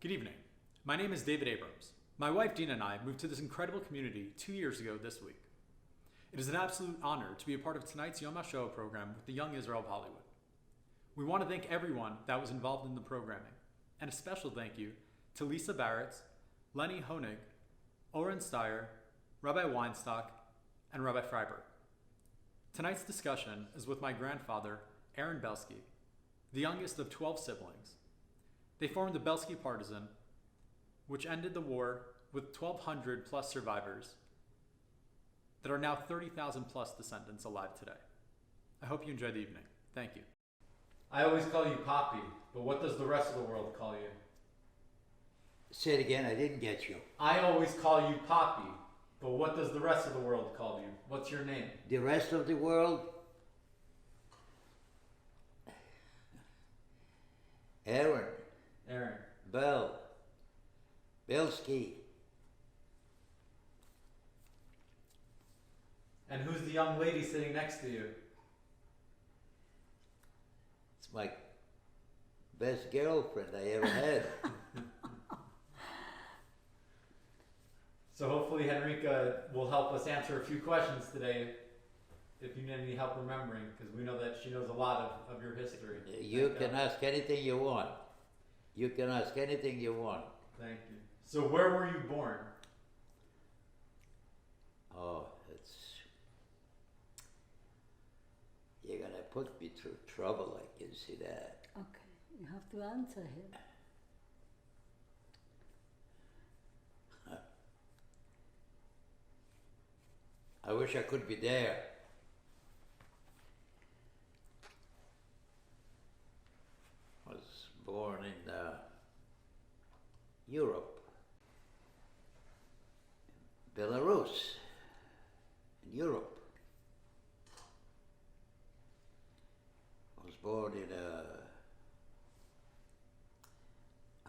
Good evening. My name is David Abrams. My wife Dina and I moved to this incredible community 2 years ago this week. It is an absolute honor to be a part of tonight's Yom HaShoah program with the Young Israel of Hollywood. We want to thank everyone that was involved in the programming, and a special thank you to Lisa Barrett, Lenny Honig, Aron Steyer, Rabbi Weinstock, and Rabbi Freiberg. Tonight's discussion is with my grandfather, Aron Bielski, the youngest of 12 siblings. They formed the Bielski Partisan, which ended the war with 1,200 plus survivors that are now 30,000 plus descendants alive today. I hope you enjoy the evening. Thank you. I always call you Poppy, but what does the rest of the world call you? Say it again, I didn't get you. I always call you Poppy, but what does the rest of the world call you? What's your name? The rest of the world? Aron. Aron. Bielski. And who's the young lady sitting next to you? It's my best girlfriend I ever had. So hopefully Henrika will help us answer a few questions today if you need any help remembering, because we know that she knows a lot of your history. You can ask anything you want. You can ask anything you want. Thank you. So where were you born? Oh, you're gonna put me through trouble, I can see that. Okay, you have to answer him. I wish I could be there. I was born in Europe, Belarus, in Europe. I was born in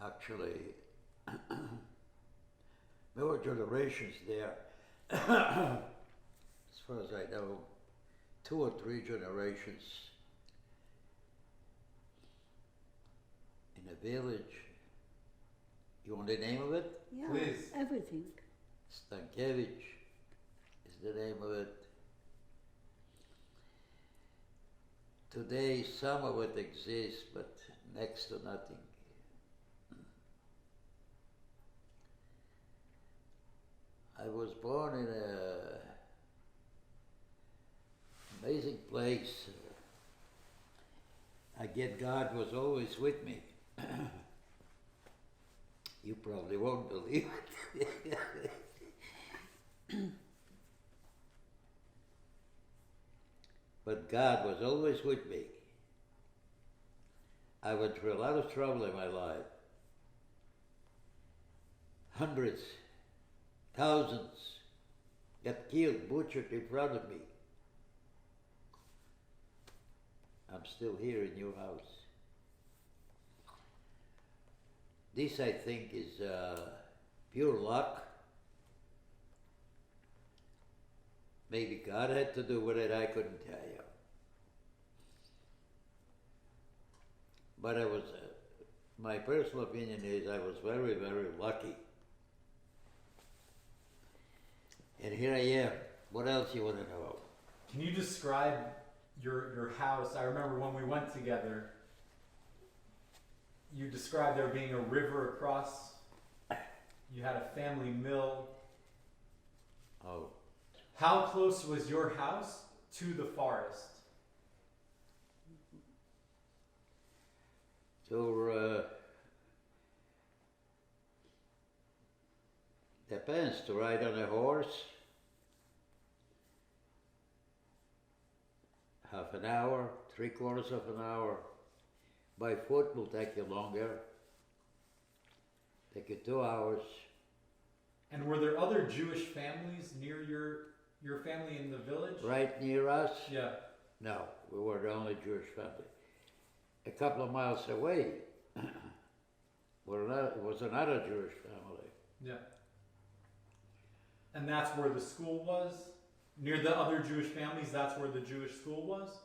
actually, there were generations there. As far as I know, 2 or 3 generations in a village. You want the name of it? Yeah, Please. everything. Stankiewicz is the name of it. Today some of it exists, but next to nothing. I was born in a amazing place. I get God was always with me. You probably won't believe it. But God was always with me. I went through a lot of trouble in my life. Hundreds, thousands got killed, butchered in front of me. I'm still here in your house. This, I think, is pure luck. Maybe God had to do with it, I couldn't tell you. But I was, my personal opinion is I was very, very lucky. And here I am. What else you want to know? Can you describe your house? I remember when we went together, you described there being a river across. You had a family mill. Oh. How close was your house to the forest? So, depends, to ride on a horse, half an hour, 3/4 of an hour. By foot will take you longer, take you 2 hours. And were there other Jewish families near your family in the village? Right near us? Yeah. No, we were the only Jewish family. A couple of miles away was another Jewish family. Yeah. And that's where the school was? Near the other Jewish families, that's where the Jewish school was?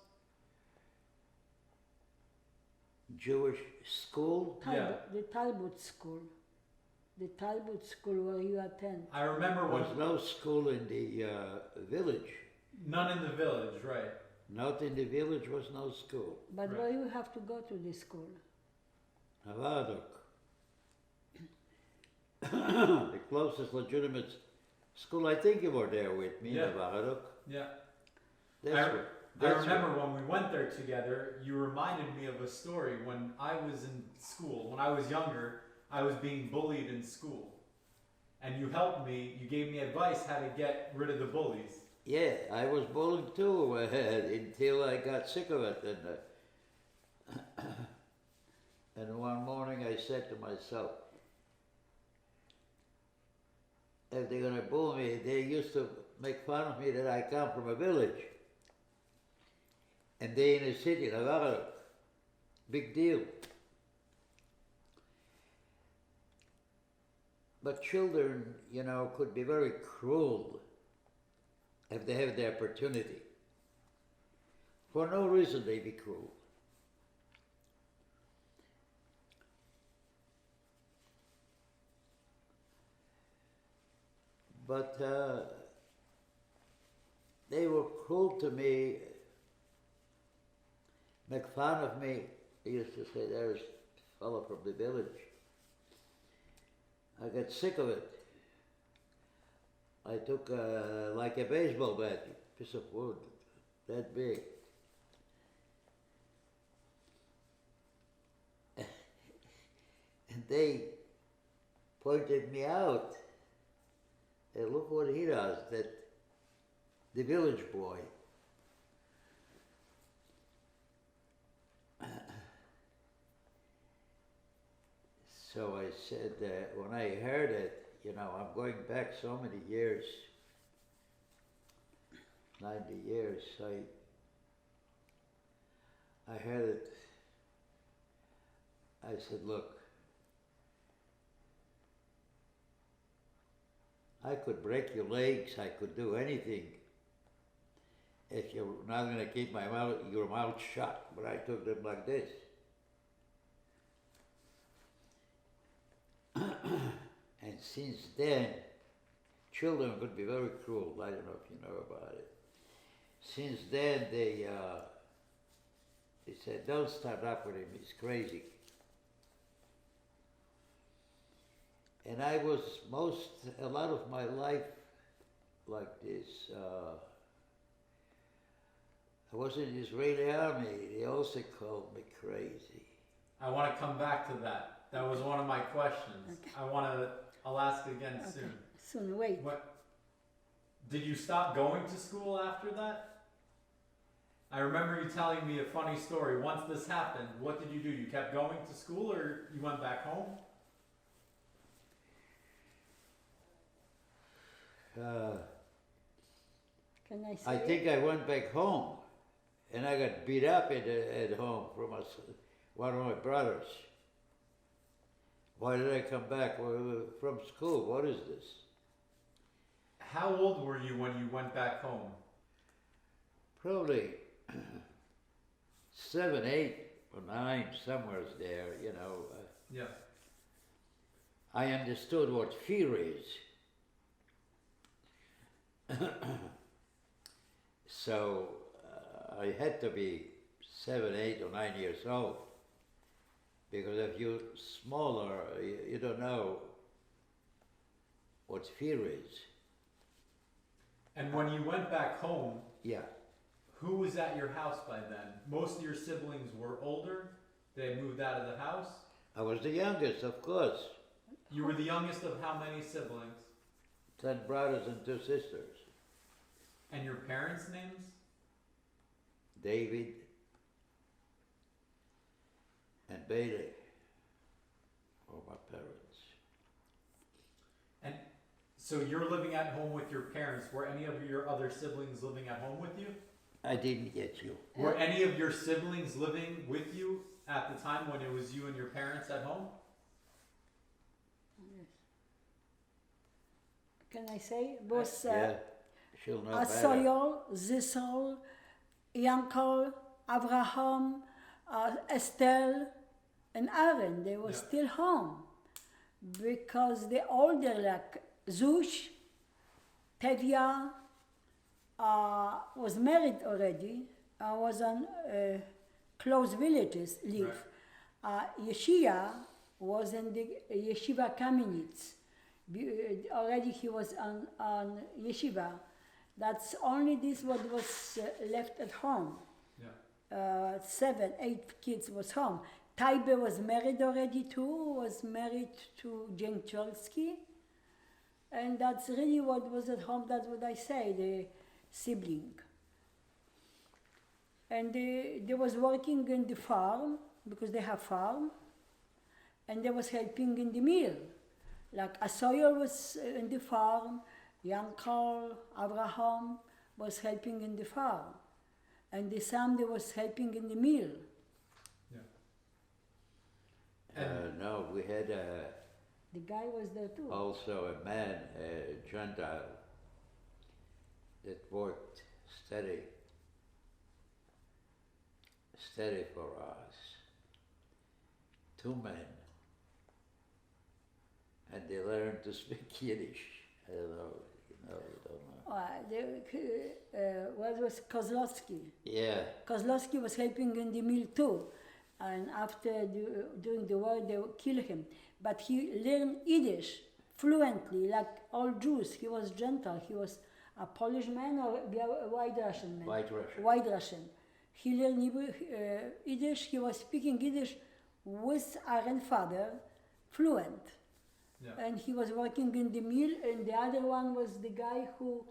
Jewish school. The Talmud school. The Talmud school where you attend. I remember There when was no school in the village. none in the village, right? Not in the village was no school. But Right. where you have to go to the school? Havadok. The closest legitimate school, I think you were there with me, Yeah. Havadok. Yeah. That's I what- I that's remember when we went there together, you reminded me of a story when I was in school. When I was younger, I was being bullied in school. And you helped me, you gave me advice how to get rid of the bullies. Yeah, I was bullied too until I got sick of it. And one morning I said to myself, if they're going to bully me, they used to make fun of me that I come from a village. And they in a city, Navarro. Big deal. But children, you know, could be very cruel if they have the opportunity. For no reason they be cruel. But they were cruel to me, make fun of me. They used to say, there's a fellow from the village. I got sick of it. I took like a baseball bat, piece of wood, that big. And they pointed me out. And look what he does, that the village boy. So I said, when I heard it, you know, I'm going back so many years, 90 years, I heard it. I said, look, I could break your legs, I could do anything if you're not going to keep your mouth shut. But I took them like this. And since then, children could be very cruel. I don't know if you know about it. Since then, they said, don't start up with him, he's crazy. And I was a lot of my life like this. I was in the Israeli army. They also called me crazy. I want to come back to that. That was one of my questions. Okay. I'll ask again Okay. soon. Soon, wait. What? Did you stop going to school after that? I remember you telling me a funny story. Once this happened, what did you do? You kept going to school or you went back home? Can I say I think I went back home, and I got beat up at home from one of my brothers. Why did I come back from school? What is this? How old were you when you went back home? Probably 7, 8, or 9, somewhere there, you know. Yeah. I understood what fear is. So I had to be 7, 8, or 9 years old. Because if you're smaller, you don't know what fear is. And when you went back home, Yeah. who was at your house by then? Most of your siblings were older. They had moved out of the house. I was the youngest, of course. You were the youngest of how many siblings? 10 brothers and 2 sisters. And your parents' names? David and Bailey were my parents. And so you're living at home with your parents. Were any of your other siblings living at home with you? I didn't get you. Were any of your siblings living with you at the time when it was you and your parents at home? Yes. Can I say? Was Yeah, she'll know better. Asoyol, Zisol, Yankol, Avraham, Estelle, and Aron, they were Yeah. still home because the older, like Zush, Tevya, was married already, was on close villages live. Yeshia was in the Yeshiva Kamenetz. Already he was on Yeshiva. That's only this what was left at home. Yeah. 7, 8 kids was home. Taibe was married already too, was married to Bielski. And that's really what was at home, that's what I say, the sibling. And they was working in the farm, because they have farm, and they was helping in the mill. Like Asoyer was in the farm, Yankel, Abraham was helping in the farm. And the Sam, they was helping in the mill. No, we had The guy was there too. also a man, a Gentile, that worked steady for us. 2 men. And they learned to speak Yiddish. I don't know, you don't know. What was Kozlowski? Yeah, Kozlowski was helping in the mill too. And after during the war, they would kill him. But he learned Yiddish fluently, like all Jews. He was Gentile. He was a Polish man or a White Russian man? White Russian. White Russian. He learned Yiddish. He was speaking Yiddish with Aaron's father, fluent. Yeah. And he was working in the mill. And the other one was the guy who,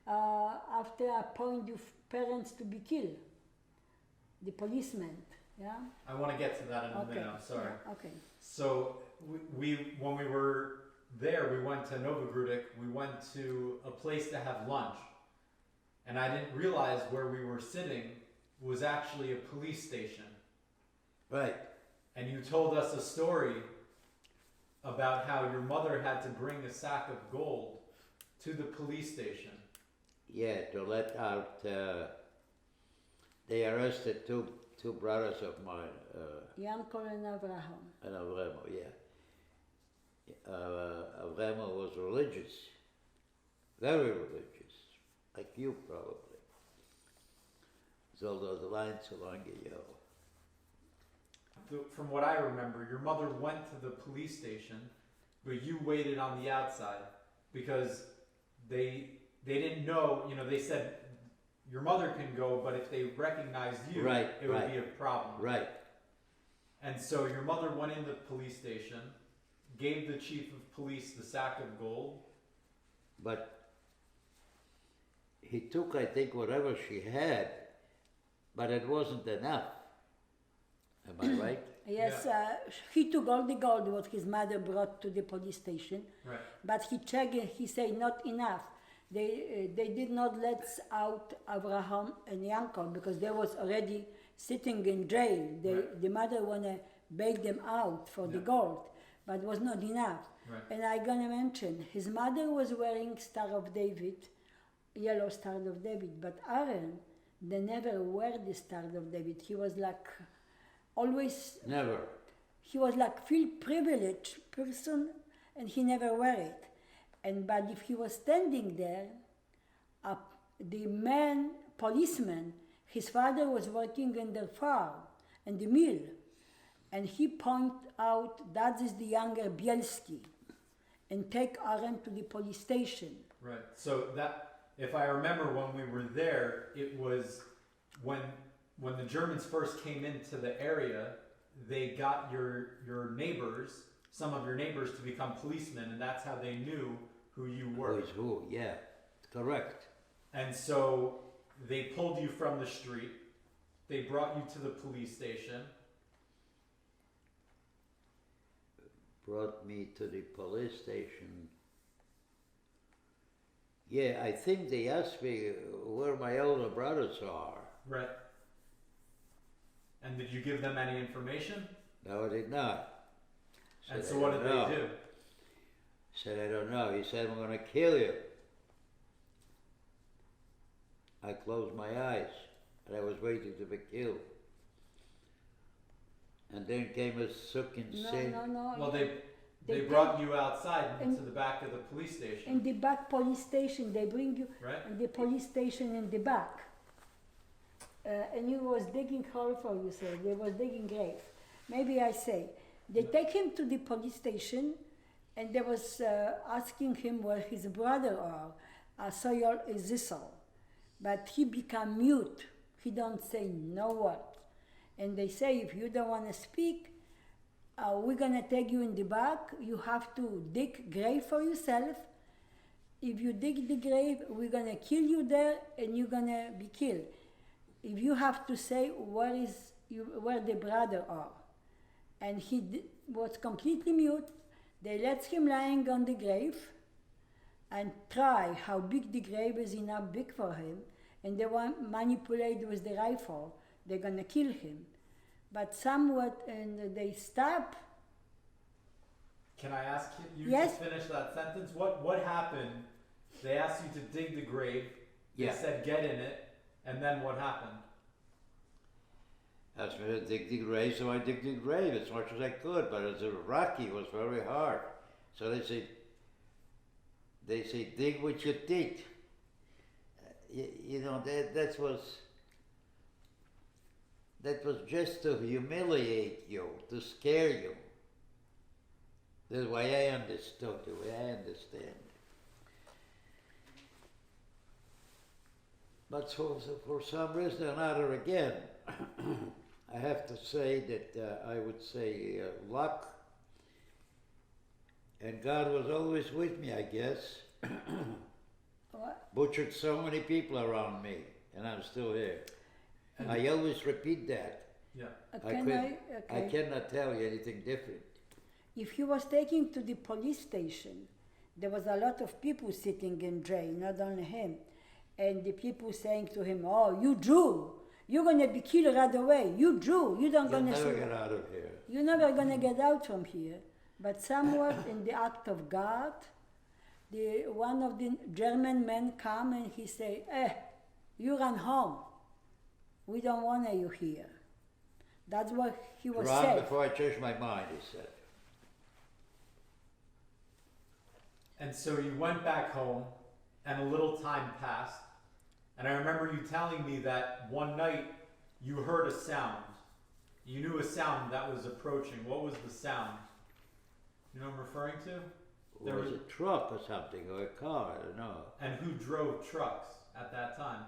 after appointed parents to be killed, the policeman. Yeah. I want to get to that in a minute. I'm sorry. Yeah, okay. So we when we were there, we went to Novogrudek. We went to a place to have lunch, and I didn't realize where we were sitting was actually a police station. right. And you told us a story about how your mother had to bring a sack of gold to the police station. Yeah, to let out, they arrested two brothers of mine, Yankel and Abraham. and Avremo, yeah. Avremo was religious, very religious, like you probably. So those lines along ago. From what I remember, your mother went to the police station, but you waited on the outside because they didn't know. You know, they said your mother can go, but if they recognized you, Right, it would right. be a problem. Right, And so your mother went in the police station, gave the chief of police the sack of gold. but he took, I think, whatever she had, but it wasn't enough. Am I right? Yes, he took all the gold what his mother brought to the police station, Right. but he checked and he said not enough. They did not let out Abraham and Yankel because they was already sitting in jail. Right. The mother wanna bail them out for the Yeah. gold, but was not enough. Right. And I gonna mention his mother was wearing Star of David, yellow Star of David, but Aaron, they never wear the Star of David. He was like always. Never. He was like feel privileged person, and he never wear it. And but if he was standing there, the man policeman, his father was working in the farm and the mill, and he point out that is the younger Bielski, and take Aron to the police station. Right. So that, if I remember when we were there, it was when the Germans first came into the area, they got your neighbors, some of your neighbors, to become policemen, and that's how they knew who you were. Who is who? Yeah, correct. And so they pulled you from the street, they brought you to the police station. Brought me to the police station. Yeah, I think they asked me where my older brothers are. Right. And did you give them any information? No, I did not. And Said, so "I what don't did know." they do? Said, I don't know. He said, I'm going to kill you. I closed my eyes and I was waiting to be killed. And then came a sucking No, sin. no. Well, yeah. they They brought you outside and- into the back of the police station, In the back police station, they bring you right? in the police station in the back. And he was digging hole for you, sir. They was digging grave. Maybe I say. They take him to the police station, and they was asking him where his brother are. Soyol Zissel. But he become mute. He don't say no word. And they say, if you don't want to speak, we're gonna take you in the back. You have to dig grave for yourself. If you dig the grave, we're gonna kill you there, and you're gonna be killed. If you have to say where the brother are, and he was completely mute, they let him lying on the grave, and try how big the grave is enough big for him, and they want manipulate with the rifle. They're gonna kill him, but somewhat, and they stop. Can I ask you Yes. to finish that sentence? What happened? They asked you to dig the grave. They Yeah. said get in it, and then what happened? Asked me to dig the grave, so I dig the grave as much as I could, but as a rocky, it was very hard. So they say, dig what you dig. You know, that was just to humiliate you, to scare you. That's why I understood, the way I understand. But for some reason or another, again, I have to say that I would say luck, and God was always with me, I guess. What? Butchered so many people around me, and I'm still here. And- I always repeat that. Yeah. I cannot tell you anything different. If he was taken to the police station, there was a lot of people sitting in jail, not only him. And the people saying to him, "Oh, you Jew, you're gonna be killed right away. You Jew, you don't You'll gonna never sur- get out of here. you're never gonna get out from here." But somewhat in the act of God, one of the German men come and he say, you run home. We don't want you here. That's what he was Run saying. before I change my mind, he said. And so you went back home, and a little time passed. And I remember you telling me that one night you heard a sound. You knew a sound that was approaching. What was the sound? You know what I'm referring to? There Was was- a truck or something, or a car, I don't know. And who drove trucks at that time?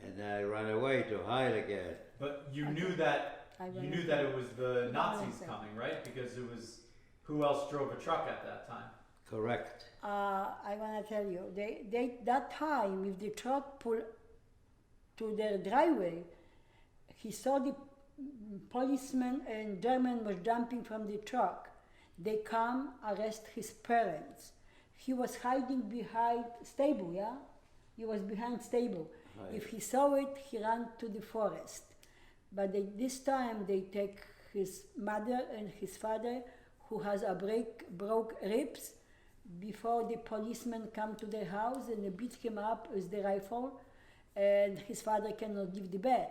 And I ran away to hide again. But you knew that I you went knew in. that it was the Nazis in. coming, right? Because it was who else drove a truck at that time? Correct. I want to tell you, they that time, if the truck pulled to their driveway, he saw the policeman and German was jumping from the truck. They come arrest his parents. He was hiding behind stable, yeah? He was behind stable. Right. If he saw it, he ran to the forest. But this time they take his mother and his father, who has broke ribs, before the policemen come to their house and they beat him up with the rifle, and his father cannot leave the bed.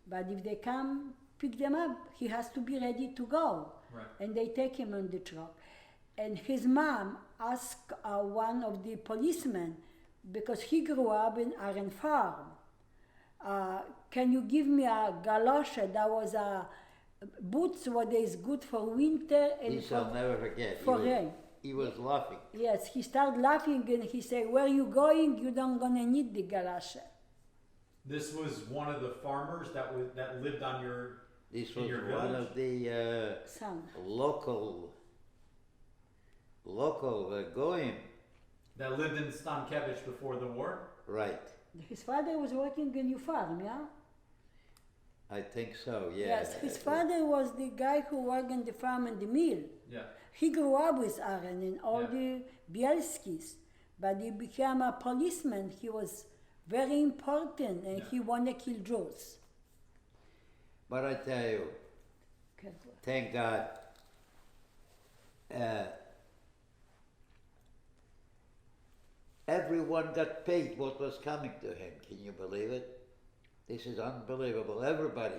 But if they come pick them up, he has to be ready to go. Right. And they take him on the truck. And his mom asked one of the policemen, because he grew up in Aron farm, can you give me a galoshe? That was a boots what is good for winter and This I'll never forget. for rain. He was laughing. Yes, he started laughing and he said, "Where you going? You don't gonna need the galoshe." This was one of the farmers that lived on your. This In was your one village? of the Son. local goyim. That lived in Stankevich before the war. Right. His father was working in your farm, yeah? I think so, yeah. Yes, his father was the guy who worked in the farm and the mill. Yeah. He grew up with Aron and all Yeah. the Bielskis, but he became a policeman. He was very important and Yeah. he wanted to kill Jews. But I tell you, Careful. thank God, everyone got paid what was coming to him. Can you believe it? This is unbelievable. Everybody.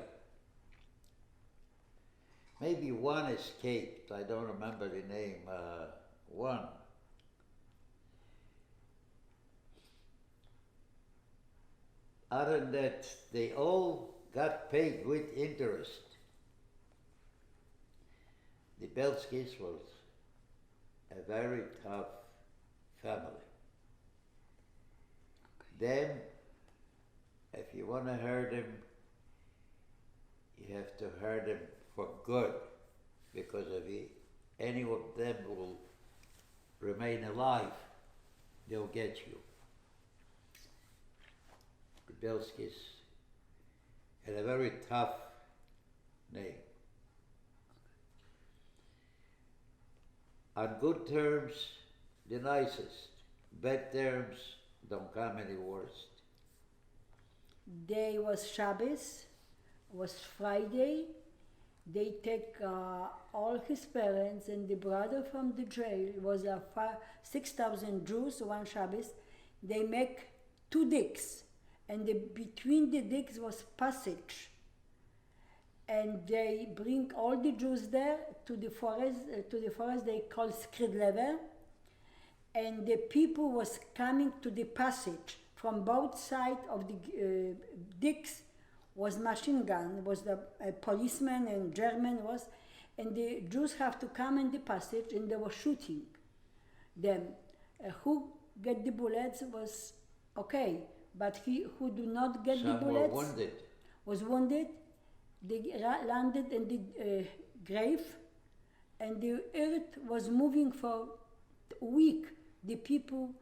Maybe one escaped. I don't remember the name. One. Other than that, they all got paid with interest. The Bielskis was a very tough family. Then, if you want to hurt them, you have to hurt them for good, because if any of them will remain alive, they'll get you. The Bielskis had a very tough name. On good terms, the nicest. Bad terms don't come any worse. Day was Shabbos, was Friday. They take all his parents and the brother from the jail. It was 6,000 Jews one Shabbos. They make 2 dicks, and between the dicks was passage. And they bring all the Jews there to the forest they call Skridlever. And the people was coming to the passage from both sides of the dicks. Was machine gun, was the policeman and German was, and the Jews have to come in the passage, and they were shooting them. Who get the bullets was okay, but he who do not get the bullets was wounded. They landed in the grave, and the earth was moving for a week. The people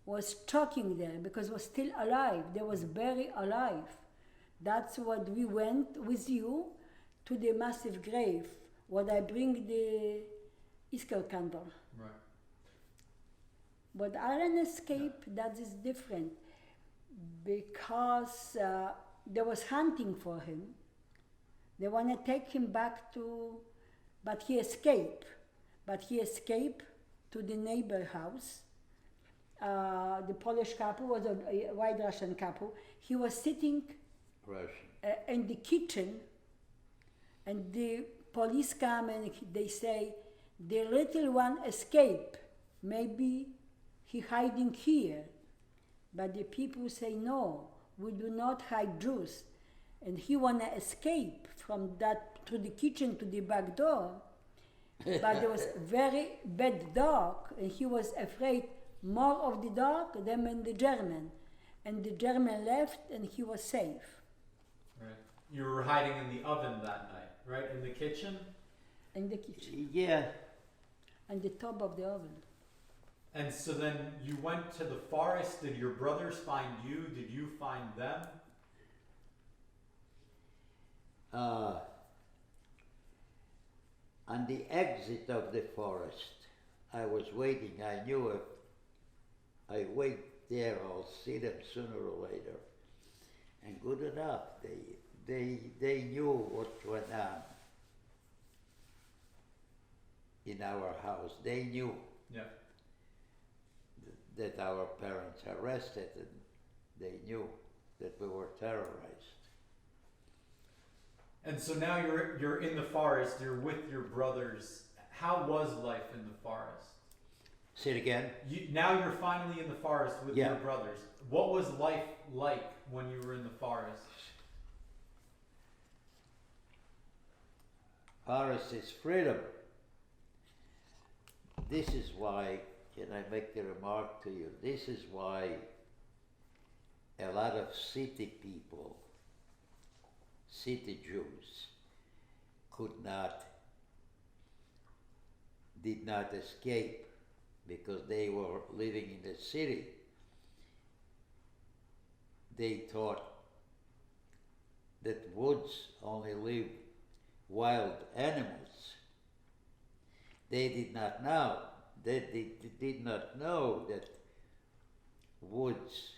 was choking there because was still alive. They was very alive. That's what we went with you to the massive grave. What I bring the Easter candle. Right. But Aron escaped, that is different, because there was hunting for him. They want to take him back to, but he escaped. But he escaped to the neighbor house. The Polish couple was a white Russian couple. He was sitting in the kitchen, and the police come and they say, the little one escaped. Maybe he hiding here. But the people say, no, we do not hide Jews. And he want to escape from that through the kitchen to the back door. But there was very bad dark, and he was afraid more of the dark than in the German. And the German left, and he was safe. Right. You were hiding in the oven that night, right? In the kitchen? In the kitchen. Yeah. On the top of the oven. And so then you went to the forest. Did your brothers find you? Did you find them? On the exit of the forest, I was waiting. I knew if I wait there, I'll see them sooner or later. And good enough, they knew what went on in our house. They knew that our parents arrested, and they knew that we were terrorized. And so now you're in the forest. You're with your brothers. How was life in the forest? Say it again. Now you're finally in the forest with your brothers. What was life like when you were in the forest? Forest is freedom. This is why, can I make a remark to you? This is why a lot of city people, city Jews, did not escape, because they were living in the city. They thought that woods only live wild animals. They did not know. They did not know that woods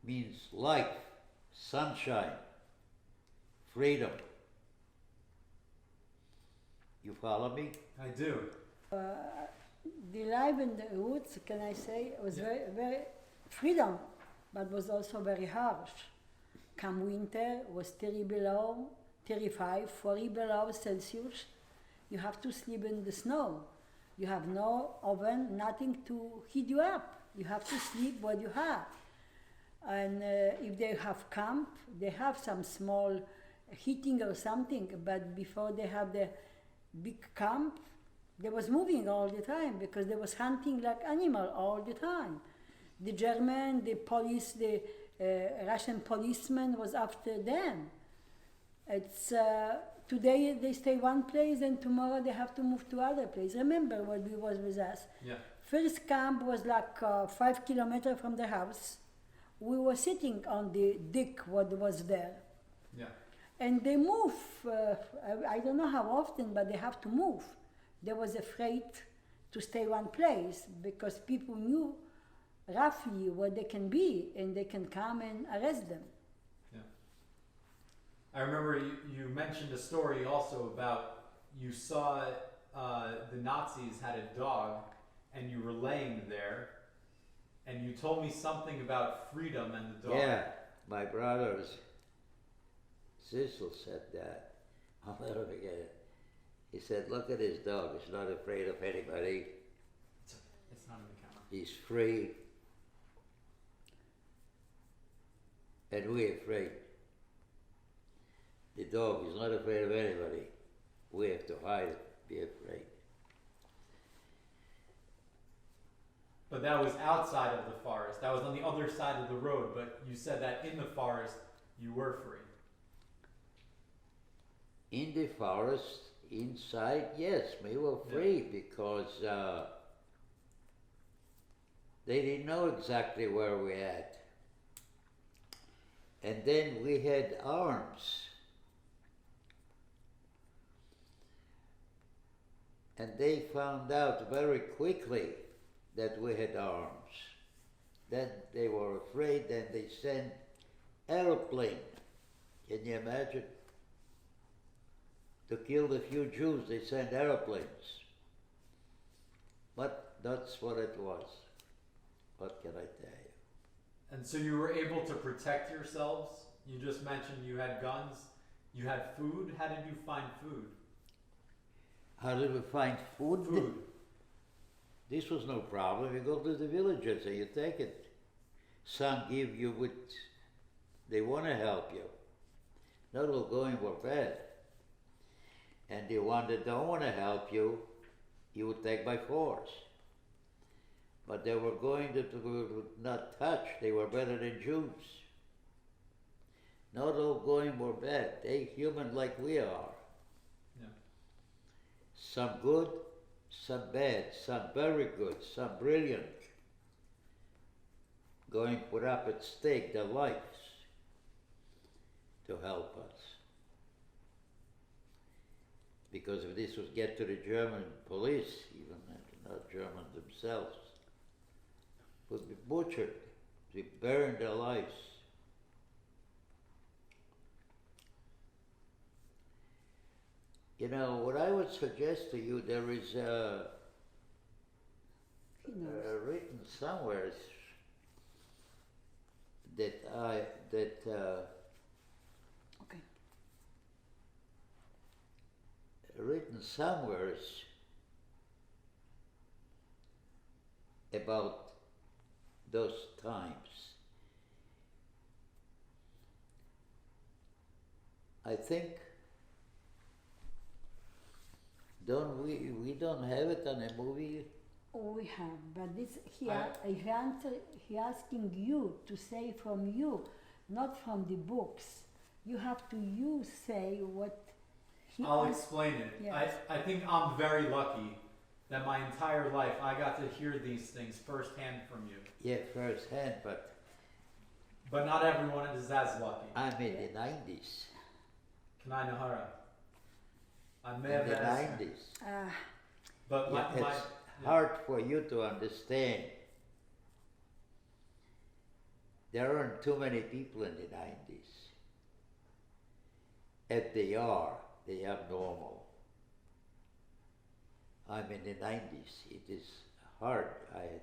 means life, sunshine, freedom. You follow me? I do. The life in the woods, can I say, was very, very freedom. but was also very harsh. Come winter, was 30 below, 35, 40 below Celsius. You have to sleep in the snow. You have no oven, nothing to heat you up. You have to sleep what you have. And if they have camp, they have some small heating or something, but before they have the big camp, they was moving all the time because they was hunting like animal all the time. The German, the police, the Russian policeman was after them. It's today they stay one place and tomorrow they have to move to other place. Remember what we was with us? Yeah. First camp was like 5 kilometers from the house. We were sitting on the deck what was there. Yeah. And they move, I don't know how often, but they have to move. They was afraid to stay one place because people knew roughly what they can be and they can come and arrest them. Yeah. I remember you mentioned a story also about you saw the Nazis had a dog and you were laying there and you told me something about freedom and the dog. Yeah, my brother's Cecil said that. I'll never forget it. He said, look at his dog. He's not afraid of anybody. It's not in the camera. He's free. And we're afraid. The dog is not afraid of anybody. We have to hide it, be afraid. But that was outside of the forest. That was on the other side of the road. But you said that in the forest you were free. In the forest, inside, yes, we were free because they didn't know exactly where we at. And then we had arms. And they found out very quickly that we had arms. Then they were afraid, then they sent airplane. Can you imagine? To kill the few Jews, they sent airplanes. But that's what it was. What can I tell you? And so you were able to protect yourselves? You just mentioned you had guns. You had food. How did you find food? How did we find food? Food. This was no problem. You go to the villages and you take it. Some give you what they want to help you. Not all going were bad. And the one that don't want to help you, you would take by force. But they were going that would not touch. They were better than Jews. Not all going were bad. They human like we are. Yeah. Some good, some bad, some very good, some brilliant. Going put up at stake their lives to help us. Because if this would get to the German police, even not German themselves, would be butchered, they burned their lives. You know, what I would suggest to you, there is written somewhere written somewhere about those times. I think we don't have it on a movie. We have, but this he asking you to say from you, not from the books. You have to say what he I'll wants. explain it. Yes. I think I'm very lucky that my entire life I got to hear these things firsthand from you. Yeah, firsthand, but not everyone is as lucky. I'm in the 90s. Can I know I may In have the asked, 90s. but Yeah, it's hard for you to understand. There aren't too many people in the 90s. If they are abnormal. I'm in the 90s. It is hard. I had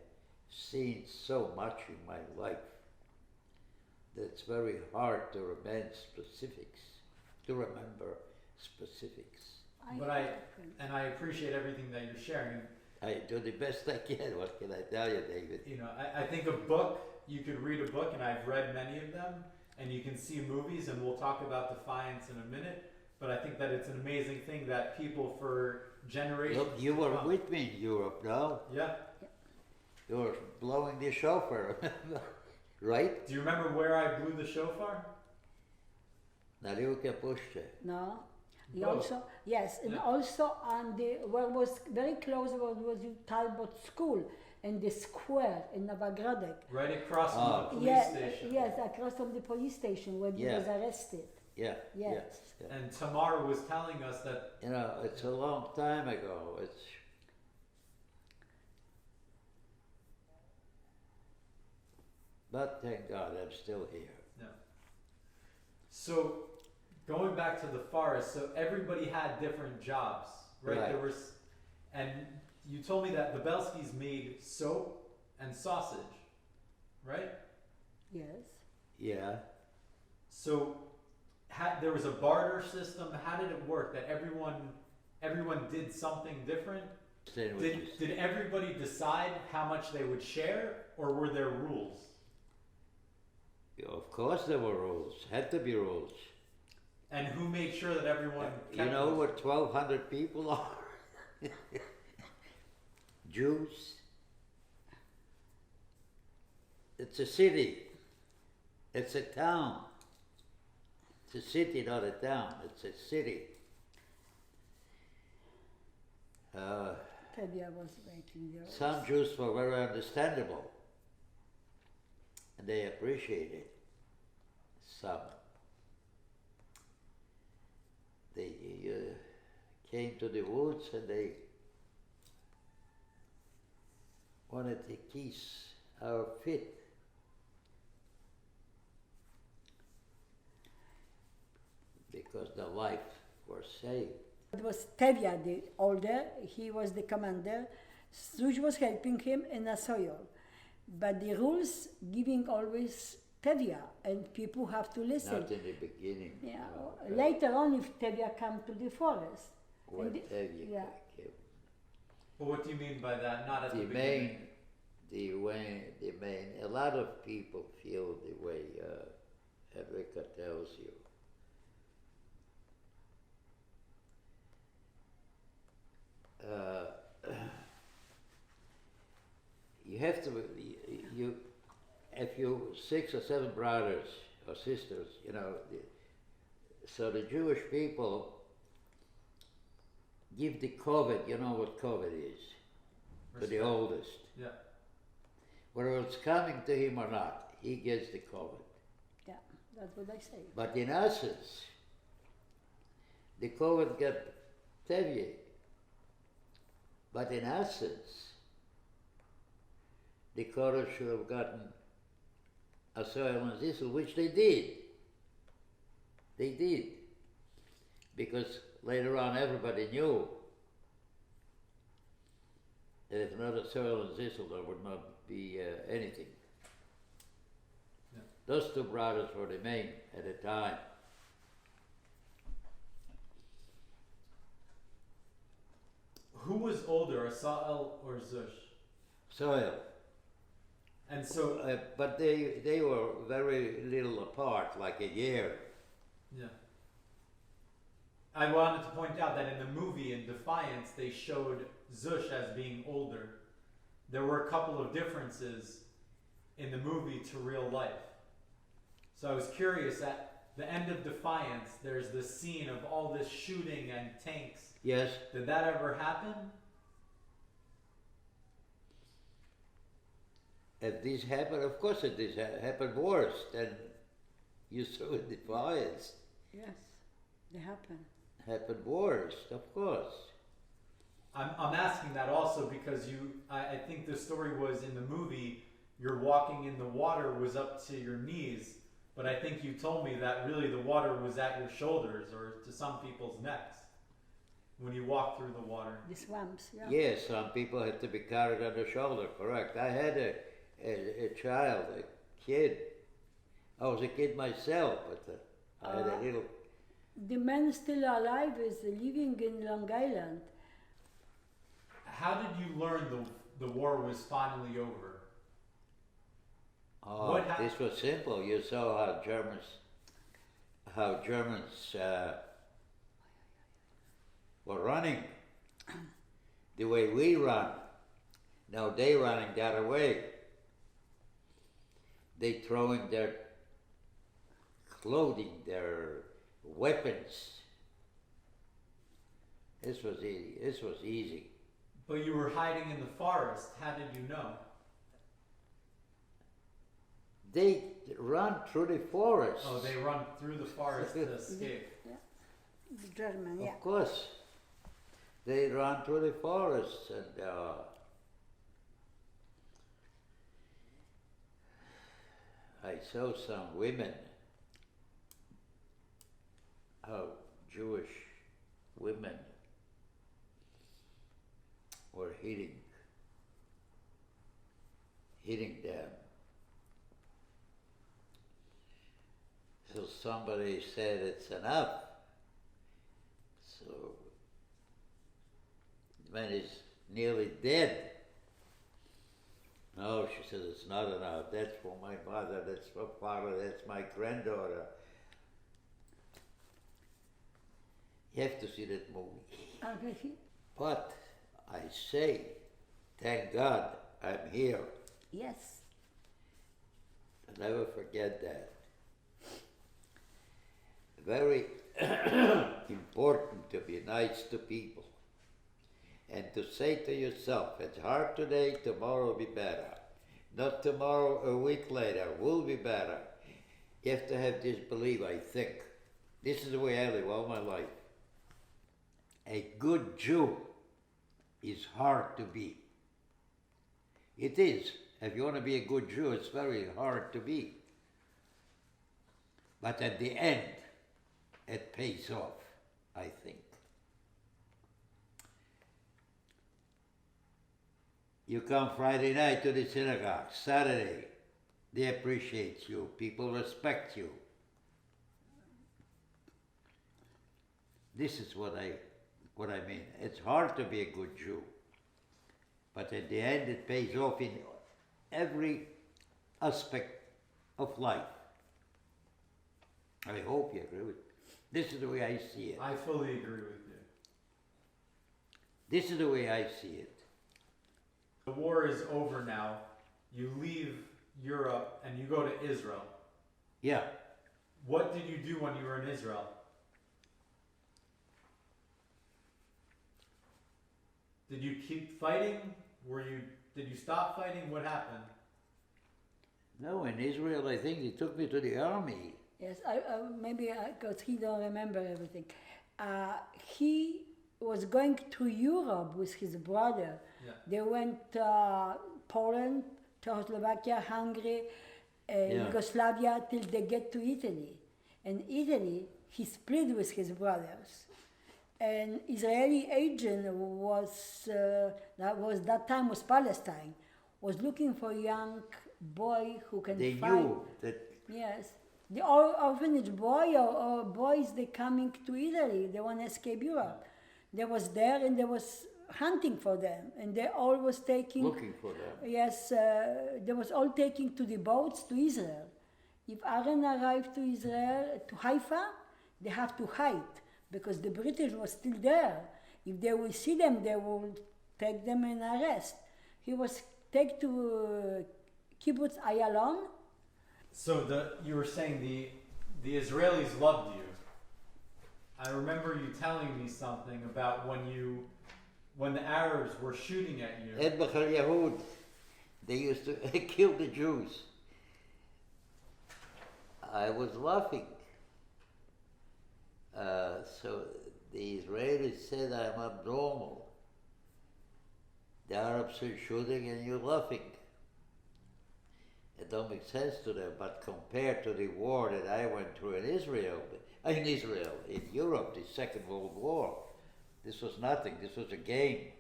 seen so much in my life. it's very hard to remember specifics, to remember specifics. I appreciate everything that you're sharing. I do the best I can. What can I tell you, David? You know, I think a book, you could read a book, and I've read many of them, and you can see movies, and we'll talk about Defiance in a minute, but I think that it's an amazing thing that people for generations... Look, you were with me in Europe, no? Yeah. You were blowing the shofar, right? Do you remember where I blew the shofar? Na Riuke Puszcze. No. He Both. also, yes, and Yeah. also on the, where was very close was the Talbot School and the square in Novogrodek. Right across from Oh. the police Yes, station. yes, across from the police station where he Yeah. was arrested. Yeah, Yes. yeah. And Tamar was telling us that... You know, it's a long time ago. But thank God I'm still here. No. So, going back to the forest, so everybody had different jobs, right? Right. There was, and you told me that the Bielskis made soap and sausage, right? Yes. Yeah. So, there was a barter system. How did it work? That everyone did something different? Sandwiches. Did everybody decide how much they would share, or were there rules? Of course there were rules. Had to be rules. And who made sure that everyone You kept know those? what 1,200 people are? Jews. It's a city. It's a town. It's a city, not a town. It's a city. Teddy was waiting there. Some Jews were very understandable. And they appreciated some. They came to the woods and they wanted to kiss our feet. Because the life was saved. It was Tevya, the older, he was the commander. Zuj was helping him in Asoyol. But the rules giving always Tevya, and people have to listen. Not in the beginning. Yeah. no, Later on, if Tevya come to the forest. when and the- Tevye yeah. came. But what do you mean by that? Not at the The beginning. main, a lot of people feel the way Enrica tells you. You have to, if you 6 or 7 brothers or sisters, you know, so the Jewish people give the COVID, you know what COVID is, to the Respect. oldest. Yeah. Whether it's coming to him or not, he gets the COVID. Yeah, that's what I say. But in essence, the COVID got Tevye. But in essence, the Korah should have gotten Asoil and Zissel, which they did. They did. Because later on everybody knew that if not Asoil and Zissel, there would not be anything. Yeah. Those 2 brothers were the main at the time. Who was older, Asael or Zush? Soil. And so, But they were very little apart, like a year. yeah. I wanted to point out that in the movie, in Defiance, they showed Zush as being older. There were a couple of differences in the movie to real life. So I was curious, at the end of Defiance, there's this scene of all this shooting and tanks. Yes, Did that ever happen? if this happened, of course it did happened worse than you saw in Defiance. Yes, they happen. Happened worse, of course. I'm asking that also because I think the story was in the movie, you're walking in the water was up to your knees, but I think you told me that really the water was at your shoulders or to some people's necks when you walk through the water. The swamps, yeah. Yes, some people had to be carried on the shoulder, correct. I had a child, a kid, I was a kid myself, but I had a little. The man still alive is living in Long Island. How did you learn the war was finally over? Oh, What hap- this was simple. You saw how Germans were running the way we run. Now they running the other way. They throwing their clothing, their weapons. This was easy. This was easy. But you were hiding in the forest. How did you know? They run through the forest. Oh, they run through the forest to escape. The German, yeah. Of course. They run through the forest and I saw some women, how Jewish women were hitting them. So somebody said it's enough. So the man is nearly dead. No, she said, it's not enough. That's for my mother, that's for father, that's my granddaughter. You have to see that movie. Okay. But I say, thank God I'm here. Yes. I'll never forget that. Very important to be nice to people. And to say to yourself, it's hard today, tomorrow will be better. Not tomorrow, a week later, will be better. You have to have this belief, I think. This is the way I live all my life. A good Jew is hard to be. It is. If you want to be a good Jew, it's very hard to be. But at the end, it pays off, I think. You come Friday night to the synagogue, Saturday, they appreciate you, people respect you. This is what I mean. It's hard to be a good Jew, but at the end it pays off in every aspect of life. I hope you agree with me. This is the way I see it. I fully agree with you. This is the way I see it. The war is over now. You leave Europe and you go to Israel. Yeah. What did you do when you were in Israel? Did you keep fighting? Did you stop fighting? What happened? No, in Israel, I think he took me to the army. Yes, maybe because he don't remember everything. He was going to Europe with his brother. Yeah. They went Poland, Czechoslovakia, Hungary, Yugoslavia till they get to Italy. And Italy, he split with his brothers. And Israeli agent that time was Palestine, was looking for a young boy who can They fight. knew that. Yes. The orphanage boy or boys, they coming to Italy. They want to escape Europe. They was there and they was hunting for them. And they all was taking... Looking for them. Yes, they was all taking to the boats to Israel. If Aron arrived to Israel, to Haifa, they have to hide because the British was still there. If they will see them, they will take them and arrest. He was taken to Kibbutz Ayalon. So you were saying the Israelis loved you. I remember you telling me something about when the Arabs were shooting at you. Edbach al-Yahud, they used to kill the Jews. I was laughing. So the Israelis said I'm abnormal. The Arabs are shooting and you're laughing. It don't make sense to them, but compared to the war that I went through in Europe, the Second World War, this was nothing. This was a game.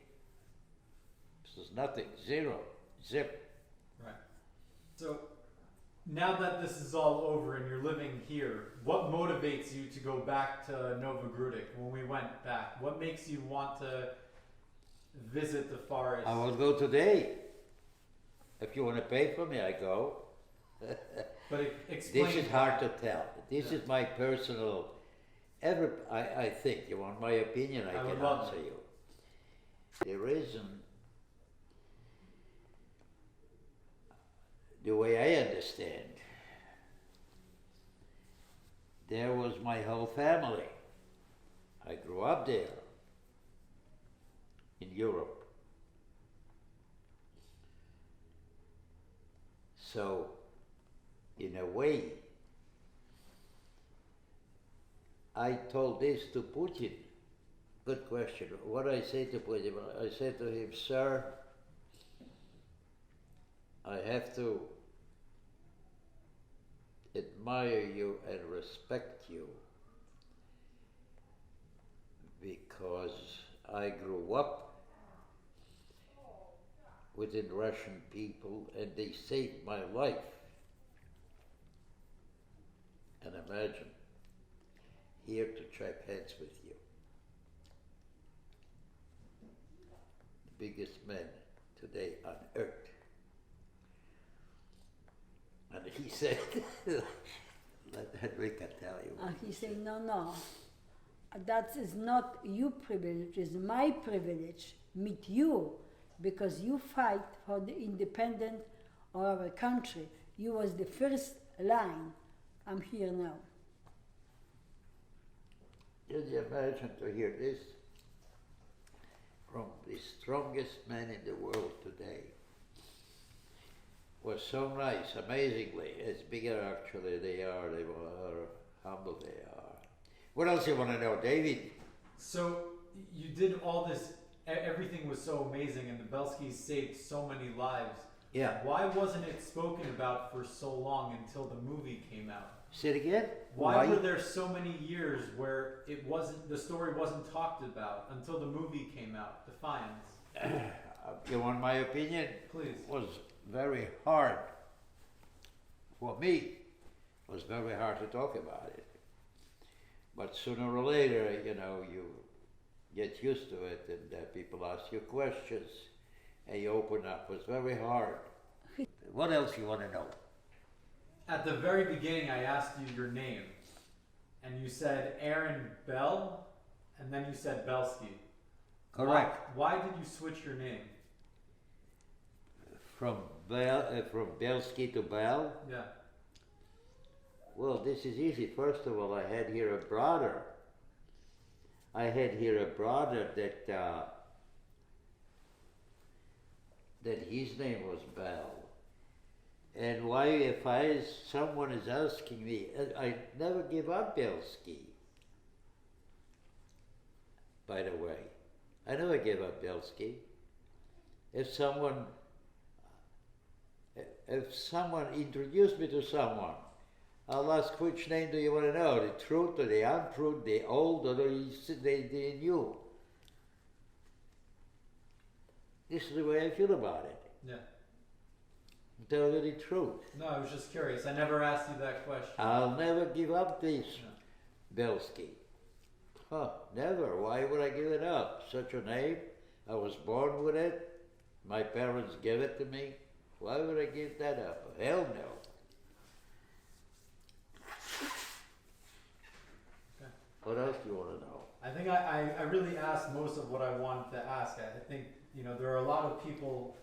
This was nothing. Zero. Zip. Right. So Now that this is all over and you're living here, what motivates you to go back to Nova Grudik when we went back? What makes you want to visit the forest? I will go today. If you want to pay for me, I go. But explain. This is hard to tell. This Yeah. is my personal. I think you want my opinion. I would can love answer it. you. The reason, the way I understand, there was my whole family. I grew up there in Europe. So, in a way, I told this to Putin. Good question. What I say to Putin? I said to him, sir, I have to admire you and respect you because I grew up within Russian people and they saved my life. And imagine, here to shake hands with you. The biggest man today on earth. And he said, let Henrika tell you. He said, no, that is not your privilege, it's my privilege, meet you, because you fight for the independence of our country. You was the first line. I'm here now. Can you imagine to hear this from the strongest man in the world today? Was so nice, amazingly. It's bigger actually they are humble they are. What else you want to know, David? So you did all this, everything was so amazing and the Bielskis saved so many lives. Yeah. Why wasn't it spoken about for so long until the movie came out? Say it again? Why were there so many years where the story wasn't talked about until the movie came out, Defiance? You want my opinion? Please. It was very hard for me. It was very hard to talk about it. But sooner or later, you know, you get used to it and people ask you questions and you open up. It was very hard. What else you want to know? At the very beginning, I asked you your name, and you said Aron Bell, and then you said Bielski. Correct. Why did you switch your name? From Bielski to Bell? Yeah. Well, this is easy. First of all, I had here a brother. That his name was Bell. And why, if someone is asking me, I never give up Bielski. By the way, I never gave up Bielski. If someone introduced me to someone, I'll ask, which name do you want to know? The truth or the untruth, the old or the new? This is the way I feel about it. Yeah. Tell you the truth. No, I was just curious. I never asked you that question. I'll never give up this Yeah. Bielski. Never. Why would I give it up? Such a name. I was born with it. My parents gave it to me. Why would I give that up? Hell no. Okay. What else do you want to know? I think I really asked most of what I wanted to ask. I think, you know, there are a lot of people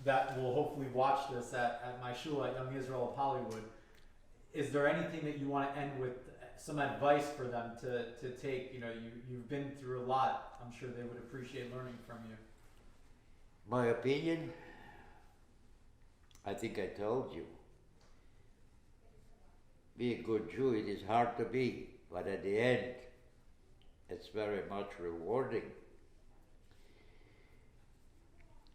that will hopefully watch this at my shul at Young Israel of Hollywood. Is there anything that you want to end with, some advice for them to take? You know, you've been through a lot. I'm sure they would appreciate learning from you. My opinion? I think I told you. Be a good Jew, it is hard to be, but at the end, it's very much rewarding.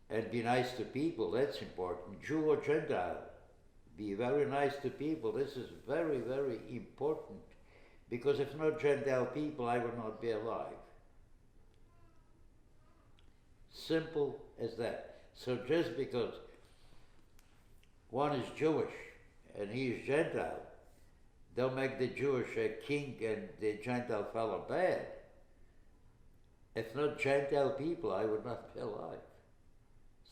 And be nice to people, that's important. Jew or Gentile, be very nice to people. This is very, very important. Because if not Gentile people, I will not be alive. Simple as that. So just because one is Jewish and he is Gentile, don't make the Jewish a king and the Gentile fellow bad. If not Gentile people, I would not be alive.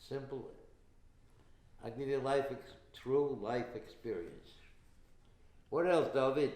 Simple. I give you true life experience. What else, David?